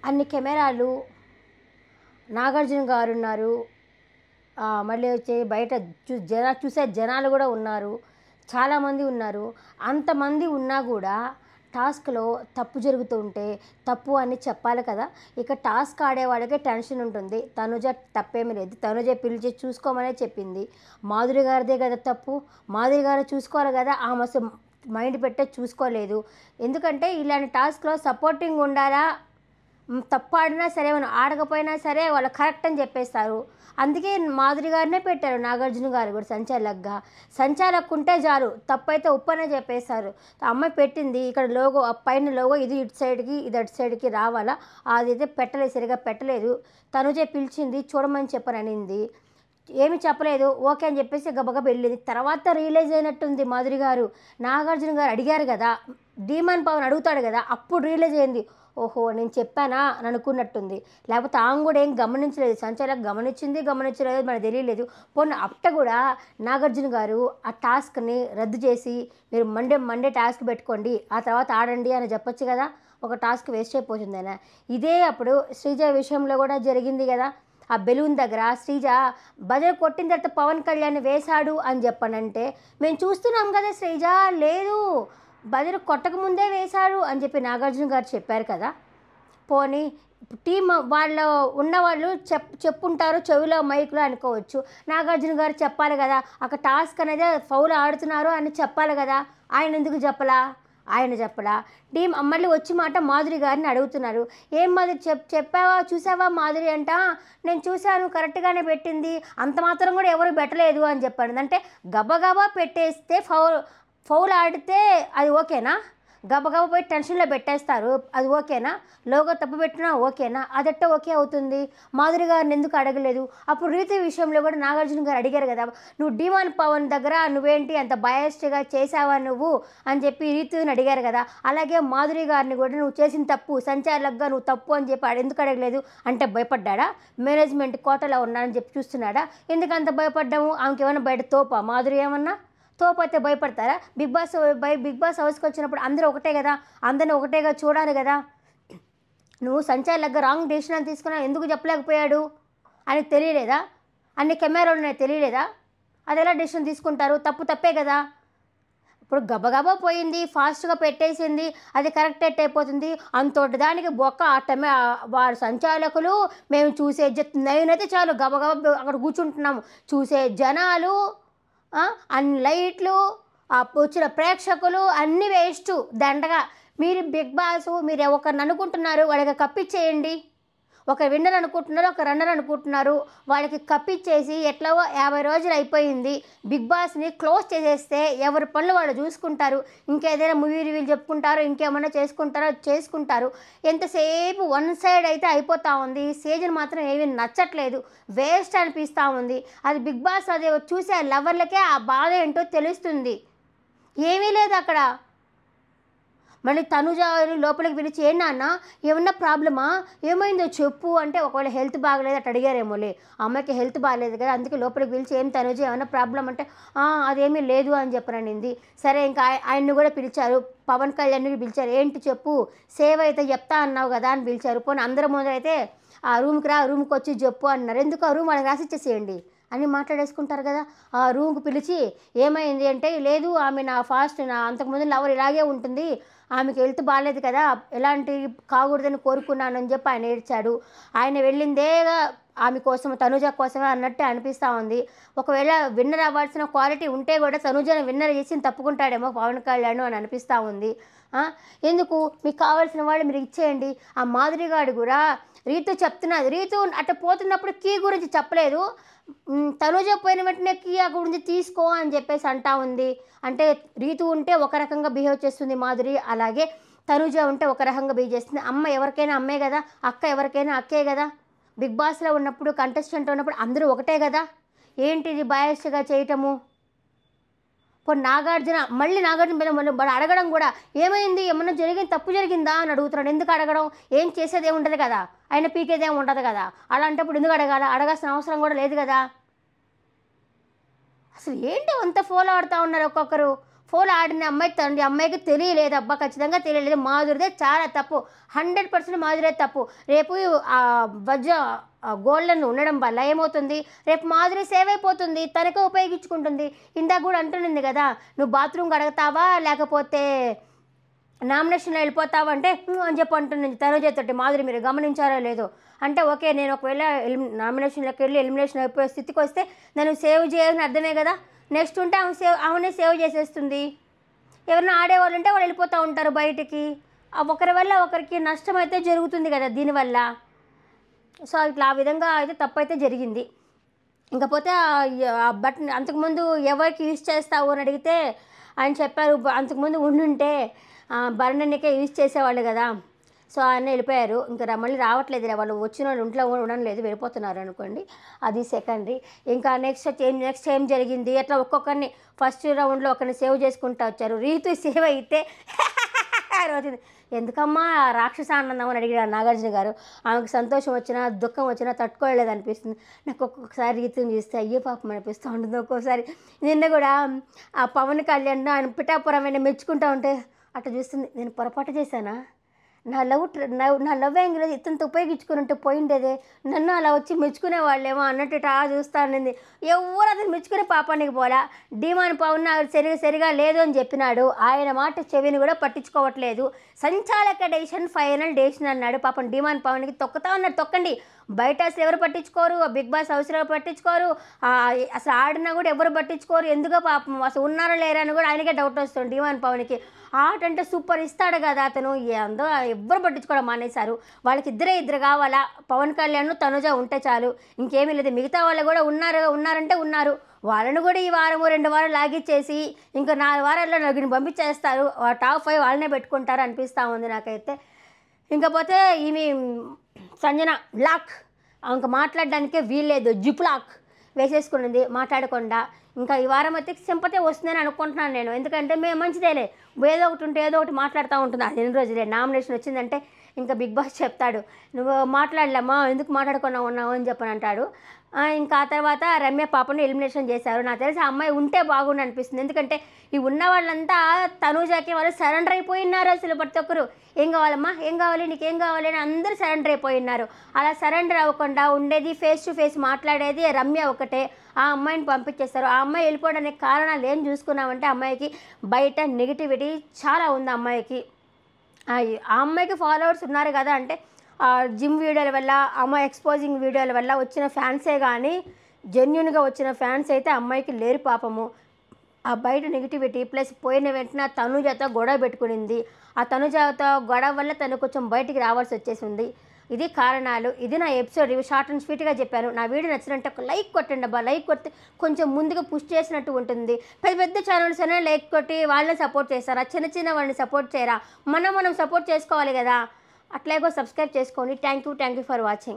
అన్ని కెమెరాలు, నాగార్జున గారున్నారు. మళ్ళీ వచ్చి బయట చూసే జనాలు కూడా ఉన్నారు, చాలామంది ఉన్నారు. అంతమంది ఉన్నా కూడా టాస్క్లో తప్పు జరుగుతూ ఉంటే తప్పు అని చెప్పాలి కదా. ఇక టాస్క్ ఆడేవాళ్ళకే టెన్షన్ ఉంటుంది. తనుజ తప్పేమీ లేదు, తనుజ పిలిచి చూసుకోమనే చెప్పింది. మాధురి గారిదే కదా తప్పు, మాధురి గారు చూసుకోవాలి కదా. ఆమె మైండ్ పెట్టే చూసుకోలేదు. ఎందుకంటే ఇలాంటి టాస్క్లో సపోర్టింగ్ ఉండాలా. తప్పు ఆడినా సరే, మనం ఆడకపోయినా సరే వాళ్ళు కరెక్ట్ అని చెప్పేస్తారు. అందుకే మాధురి గారినే పెట్టారు నాగార్జున గారు కూడా సంచాలక్గా. సంచాలక్ ఉంటే చాలు, తప్పు అయితే ఉప్పనే చెప్పేస్తారు. అమ్మాయి పెట్టింది ఇక్కడ లోగో, పైన లోగో ఇది ఇటు సైడ్కి ఇది అటు సైడ్కి రావాలా, అది అయితే పెట్టలేదు, సరిగా పెట్టలేదు. తనుజే పిలిచింది చూడమని చెప్పననింది, ఏమి చెప్పలేదు, ఓకే అని చెప్పేసి గబగబ వెళ్ళింది. తర్వాత రియలైజ్ అయినట్టుంది మాధురి గారు. నాగార్జున గారు అడిగారు కదా, ధీమాన్ పవన్ అడుగుతాడు కదా, అప్పుడు రియలైజ్ అయింది. ఓహో నేను చెప్పానా అని అనుకున్నట్టుంది. లేకపోతే ఆమె కూడా ఏం గమనించలేదు. సంచాలక్ గమనించలేదు మనకు తెలియలేదు. పోనీ అట్ట కూడా నాగార్జున గారు ఆ టాస్క్ని రద్దు చేసి మీరు మండే టాస్క్ పెట్టుకోండి, ఆ తర్వాత ఆడండి అని చెప్పొచ్చు కదా. ఒక టాస్క్ వేస్ట్ అయిపోతుందనే. ఇదే అప్పుడు శ్రీజ విషయంలో కూడా జరిగింది కదా. ఆ బెలూన్ దగ్గర శ్రీజ బజర్ కొట్టిన తర్వాత పవన్ కళ్యాణ్ వేశాడు అని చెప్పనంటే, మేము చూస్తున్నాం కదా శ్రీజ, లేదు బజర్ కొట్టకముందే వేశాడు అని చెప్పి నాగార్జున గారు చెప్పారు కదా. పోనీ టీం వాళ్ళు ఉన్నవాళ్ళు చెప్పుంటారు చెవిలో మైకులో అనుకోవచ్చు. నాగార్జున గారు చెప్పాలి కదా, అక్కడ టాస్క్ అనేది ఫౌల్ ఆడుతున్నారు అని చెప్పాలి కదా. ఆయన ఎందుకు చెప్పలా? ఆయన చెప్పలా. టీం మళ్ళీ వచ్చి మాట మాధురి గారిని అడుగుతున్నారు, ఏం మాధురి చెప్పావా చూసావా మాధురి అంట, నేను చూశాను కరెక్ట్గానే పెట్టింది, అంత మాత్రం కూడా ఎవరు పెట్టలేదు అని చెప్పాడు. అంటే గబగబా పెట్టేస్తే ఫౌల్ ఆడితే అది ఓకేనా? గబగబా పోయి టెన్షన్లో పెట్టేస్తారు, అది ఓకేనా? లోగో తప్పు పెట్టినా ఓకేనా? అదట్ట ఓకే అవుతుంది. మాధురి గారిని ఎందుకు అడగలేదు? అప్పుడు రీతి విషయంలో కూడా నాగార్జున గారు అడిగారు కదా, నువ్వు ధీమాన్ పవన్ దగ్గర నువ్వేంటి అంత బయాస్డ్గా చేసావా నువ్వు అని చెప్పి రీతిని అడిగారు కదా. అలాగే మాధురి గారిని కూడా నువ్వు చేసిన తప్పు సంచాలక్గా నువ్వు తప్పు అని చెప్పి ఎందుకు అడగలేదు అంటే భయపడ్డా? మేనేజ్మెంట్ కోటలో ఉన్నానని చెప్పి చూస్తున్నాడా? ఎందుకంత భయపడ్డాము? ఆమెకి ఏమైనా బయట తోపా మాధురి? ఏమన్నా తోపైతే భయపడతారా? బిగ్ బాస్ హౌస్కి వచ్చినప్పుడు అందరూ ఒకటే కదా, అందరిని ఒకటేగా చూడాలి కదా. నువ్వు సంచాలక్గా రాంగ్ డెసిషన్ తీసుకున్నా ఎందుకు చెప్పలేకపోయాడు అని తెలియలేదా? అన్ని కెమెరాలు ఉన్నాయి తెలియలేదా? అది ఎలా డెసిషన్ తీసుకుంటారు? తప్పే కదా. ఇప్పుడు గబగబా పోయింది, ఫాస్ట్గా పెట్టేసింది, అది కరెక్ట్ అయిపోతుంది. అంతటి దానికి బొక్క వారు సంచాలకులు, మేము చూసే నేనైతే చాలు గబగబా అక్కడ కూర్చుంటున్నాము, చూసే జనాలు, అన్ని లైట్లు, వచ్చిన ప్రేక్షకులు అన్నీ వేస్ట్ దండగా. మీరు బిగ్ బాస్ మీరు ఒకరిని అనుకుంటున్నారు, వాళ్ళకి కప్పిచ్చేయండి. ఒక విన్నర్ అనుకుంటున్నారు, ఒక రన్నర్ అనుకుంటున్నారు, వాళ్ళకి కప్పిచ్చేసి ఎట్లా 50 రోజులు అయిపోయింది, బిగ్ బాస్ని క్లోజ్ చేసేస్తే ఎవరి పనులు వాళ్ళు చూసుకుంటారు. ఇంకేదైనా మూవీ రివ్యూలు చెప్పుకుంటారు, ఇంకేమన్నా చేసుకుంటారు. ఎంతసేపు వన్ సైడ్ అయితే అయిపోతూ ఉంది. సీజన్ మాత్రం ఏమీ నచ్చట్లేదు, వేస్ట్ అనిపిస్తూ ఉంది. అది బిగ్ బాస్ అది చూసే లవర్లకే ఆ బాధ ఏంటో తెలుస్తుంది. ఏమీ లేదు అక్కడ. మళ్ళీ తనుజ లోపలికి పిలిచి, ఏంటన్న ఏమన్నా ప్రాబ్లమా, ఏమైందో చెప్పు అంటే, ఒకవేళ హెల్త్ బాగలేదు అట్లా అడిగారేమోలే, అమ్మాయికి హెల్త్ బాగలేదు కదా అందుకే లోపలికి పిలిచి, ఏం తనుజ ఏమన్నా ప్రాబ్లం అంటే, అదేమీ లేదు అని చెప్పననింది. సరే ఇంకా ఆయన్ని కూడా పిలిచారు, పవన్ కళ్యాణ్ని పిలిచారు, ఏంటి చెప్పు, సేవ్ అయితే చెప్తా అన్నావు కదా అని పిలిచారు. పోనీ అందరి ముందు అయితే ఆ రూమ్కి వచ్చి చెప్పు అన్నారు. ఎందుకు ఆ రూమ్ వాళ్ళకి రాసిచ్చేసేయండి అని మాట్లాడేసుకుంటారు కదా. ఆ రూమ్కి పిలిచి ఏమైంది అంటే, లేదు ఆమె నా అంతకుముందు లవర్ ఇలాగే ఉంటుంది, ఆమెకి హెల్త్ బాగాలేదు కదా, ఎలాంటి కాకూడదని కోరుకున్నానని చెప్పి ఆయన ఏడ్చాడు. ఆయన వెళ్ళిందే ఆమె కోసం, తనుజ కోసమే అన్నట్టే అనిపిస్తూ ఉంది. ఒకవేళ విన్నర్ అవ్వాల్సిన క్వాలిటీ ఉంటే కూడా తనుజను విన్నర్ చేసి తప్పుకుంటాడేమో పవన్ కళ్యాణ్ అని అనిపిస్తూ ఉంది. ఎందుకు మీకు కావాల్సిన వాళ్ళు మీరు ఇచ్చేయండి. ఆ మాధురి గారు కూడా రీతు చెప్తున్నది, రీతు అట్ట పోతున్నప్పుడు కీ గురించి చెప్పలేదు, తనుజ పోయిన వెంటనే కీ గురించి తీసుకో అని చెప్పేసి అంటా ఉంది. అంటే రీతు ఉంటే ఒక రకంగా బిహేవ్ చేస్తుంది మాధురి, అలాగే తనుజ ఉంటే ఒక రకంగా బిహేవ్ చేస్తుంది. అమ్మ ఎవరికైనా అమ్మే కదా, అక్క ఎవరికైనా అక్కే కదా. బిగ్ బాస్లో ఉన్నప్పుడు కంటెస్టెంట్ ఉన్నప్పుడు అందరూ ఒకటే కదా. ఏంటిది బయాస్గా చేయటము? ఇప్పుడు నాగార్జున మీద వాడు అడగడం కూడా, ఏమైంది, ఏమన్నా తప్పు జరిగిందా అని అడుగుతున్నాడు. ఎందుకు అడగడం? ఏం చేసేది ఏమి ఉండదు కదా, ఆయన పీకేదేమి ఉండదు కదా, అలాంటప్పుడు ఎందుకు అడగాల్సిన అవసరం కూడా లేదు కదా. అసలు ఏంటి అంత ఫాలో ఆడుతూ ఉన్నారు ఒక్కొక్కరు. ఫోన్ ఆడిన అమ్మాయి తండ్రి అమ్మాయికి తెలియలేదు, అబ్బా ఖచ్చితంగా తెలియలేదు. మాధురిదే చాలా తప్పు, 100% మాధురే తప్పు. రేపు వజ్ర గోల్డెన్ ఉండడం వల్ల ఏమవుతుంది, రేపు మాధురి సేవ్ అయిపోతుంది, తనకే ఉపయోగించుకుంటుంది. ఇందాక కూడా అంటున్నది కదా, నువ్వు బాత్రూమ్ కడగతావా లేకపోతే నామినేషన్లో వెళ్ళిపోతావా అంటే అని చెప్పి అంటుంది తనుజతోటి మాధురి. మీరు గమనించారో లేదో అంటే ఓకే, నేను ఒకవేళ నామినేషన్లోకి వెళ్ళి ఎలిమినేషన్ అయిపోయే స్థితికి వస్తే నన్ను సేవ్ చేయాలని అర్థమే కదా. నెక్స్ట్ ఉంటే ఆమెనే సేవ్ చేసేస్తుంది. ఎవరైనా ఆడేవాళ్ళు ఉంటే వాళ్ళు వెళ్ళిపోతూ ఉంటారు బయటికి. ఒకరి వల్ల ఒకరికి నష్టం అయితే జరుగుతుంది కదా దీనివల్ల. సో ఇట్లా ఆ విధంగా అయితే తప్పు అయితే జరిగింది. ఇంకపోతే ఆ బటన్ అంతకుముందు ఎవరికి యూజ్ చేస్తావు అని అడిగితే ఆయన చెప్పారు, అంతకుముందు ఉండుంటే బర్ణనికే యూజ్ చేసేవాళ్ళు కదా. సో ఆయన వెళ్ళిపోయారు, ఇంకా మళ్ళీ రావట్లేదు, వాళ్ళు వచ్చిన వాళ్ళు ఇంట్లో ఉండడం లేదు, వెళ్ళిపోతున్నారు అనుకోండి, అది సెకండరీ. ఇంకా నెక్స్ట్ ఏం జరిగింది, అట్లా ఒక్కొక్కరిని ఫస్ట్ రౌండ్లో ఒకరిని సేవ్ చేసుకుంటూ వచ్చారు. రీతు సేవ్ అయితే రోజు ఎందుకమ్మా రాక్షస ఆనందం అని అడిగారు నాగార్జున గారు. ఆమెకు సంతోషం వచ్చినా దుఃఖం వచ్చినా తట్టుకోలేదు అనిపిస్తుంది. నాకు ఒక్కొక్కసారి రీతుని చూస్తే అయ్యే పాపం అనిపిస్తూ ఉంటుంది. ఒక్కోసారి నిన్న కూడా ఆ పవన్ కళ్యాణ్ ఆయన పిఠాపురం అయినా మెచ్చుకుంటూ ఉంటే అట్లా చూస్తుంది, నేను పొరపాటు చేశానా, నా లవ్ యాంగిల్ ఇతనితో ఉపయోగించుకుని ఉంటే పోయిండేదే, నన్ను అలా వచ్చి మెచ్చుకునే వాళ్ళేమో అన్నట్టు చూస్తా ఉండింది. ఎవరు అతను మెచ్చుకునే పాపానికి పోలా. డీమాన్ పవన్ సరిగా లేదు అని చెప్పినాడు, ఆయన మాట చెవిని కూడా పట్టించుకోవట్లేదు. సంచాలక డెసిషన్ ఫైనల్ డెసిషన్ అన్నాడు. పాపం డీమాన్ పవన్కి తొక్కుతా ఉన్నారు, తొక్కండి, బయట అసలు ఎవరు పట్టించుకోరు, బిగ్ బాస్ హౌస్లో పట్టించుకోరు, అసలు ఆడినా కూడా ఎవరు పట్టించుకోరు, ఎందుకో పాపం అసలు ఉన్నారా లేరా అని కూడా ఆయనకే డౌట్ వస్తుంది డీమాన్ పవన్కి. ఆట అంటే సూపర్ ఇస్తాడు కదా అతను, ఏందో ఎవ్వరు పట్టించుకోవడం మానేశారు. వాళ్ళకి ఇద్దరు కావాలా, పవన్ కళ్యాణ్ తనుజ ఉంటే చాలు, ఇంకేమీ లేదు. మిగతా వాళ్ళు కూడా ఉన్నారంటే ఉన్నారు, వాళ్ళను కూడా ఈ వారం 2 వారాలు లాగిచ్చేసి ఇంకా 4 వారాల్లో నలుగురిని పంపించేస్తారు, టాప్ 5 వాళ్ళనే పెట్టుకుంటారు అనిపిస్తూ ఉంది నాకైతే. ఇంకపోతే ఈమె సంజన లాక్ ఇంకా మాట్లాడడానికే వీల్లేదు, జిప్ లాక్ వేసేసుకున్నది మాట్లాడకుండా. ఇంకా ఈ వారం అయితే సింపతే వస్తుందని అనుకుంటున్నాను నేను, ఎందుకంటే మేము మంచిదేలే, ఏదో ఒకటి ఉంటే ఏదో ఒకటి మాట్లాడుతూ ఉంటుంది. అది 2 రోజులే, నామినేషన్ వచ్చిందంటే ఇంకా బిగ్ బాస్ చెప్తాడు, నువ్వు మాట్లాడలేమ్మా ఎందుకు మాట్లాడకుండా ఉన్నావు అని చెప్పని అంటాడు. ఇంకా ఆ తర్వాత రమ్య పాపను ఎలిమినేషన్ చేశారు. నాకు తెలిసి ఆ అమ్మాయి ఉంటే బాగుండు అనిపిస్తుంది, ఎందుకంటే ఈ ఉన్న వాళ్ళంతా తనూజాకి వాళ్ళు సరెండర్ అయిపోయినారు. అసలు ప్రతి ఒక్కరు ఏం కావాలమ్మా, ఏం కావాలి, నీకేం కావాలి అని అందరూ సరెండర్ అయిపోయినారు. అలా సరెండర్ అవ్వకుండా ఉండేది ఫేస్ టు ఫేస్ మాట్లాడేది రమ్య ఒకటే. ఆ అమ్మాయిని పంపించేస్తారు. ఆ అమ్మాయి వెళ్ళిపోవడానికి కారణాలు ఏం చూసుకున్నామంటే అమ్మాయికి బయట నెగిటివిటీ చాలా ఉంది. అమ్మాయికి ఆ అమ్మాయికి ఫాలోవర్స్ ఉన్నారు కదా, అంటే జిమ్ వీడియోల వల్ల, అమ్మాయి ఎక్స్పోజింగ్ వీడియోల వల్ల వచ్చిన ఫ్యాన్సే కానీ జెన్యున్గా వచ్చిన ఫ్యాన్స్ అయితే అమ్మాయికి లేరు పాపము. ఆ బయట నెగిటివిటీ ప్లస్ పోయిన వెంటనే తనుజతో గొడవ పెట్టుకునింది. ఆ తనుజతో గొడవ వల్ల తను కొంచెం బయటికి రావాల్సి వచ్చేసింది. ఇది కారణాలు. ఇది నా ఎపిసోడ్, ఇవి షార్ట్ అండ్ స్వీట్గా చెప్పాను. నా వీడియో నచ్చినట్టు ఒక లైక్ కొట్టండి అబ్బా, లైక్ కొడితే కొంచెం ముందుగా పుష్ చేసినట్టు ఉంటుంది. పెద్ద ఛానల్స్ అయినా లైక్ కొట్టి వాళ్ళని సపోర్ట్ చేస్తారా, చిన్న వాళ్ళని సపోర్ట్ చేయరా, మనం సపోర్ట్ చేసుకోవాలి కదా. అట్లాగో సబ్స్క్రైబ్ చేసుకోండి. Thank you for watching.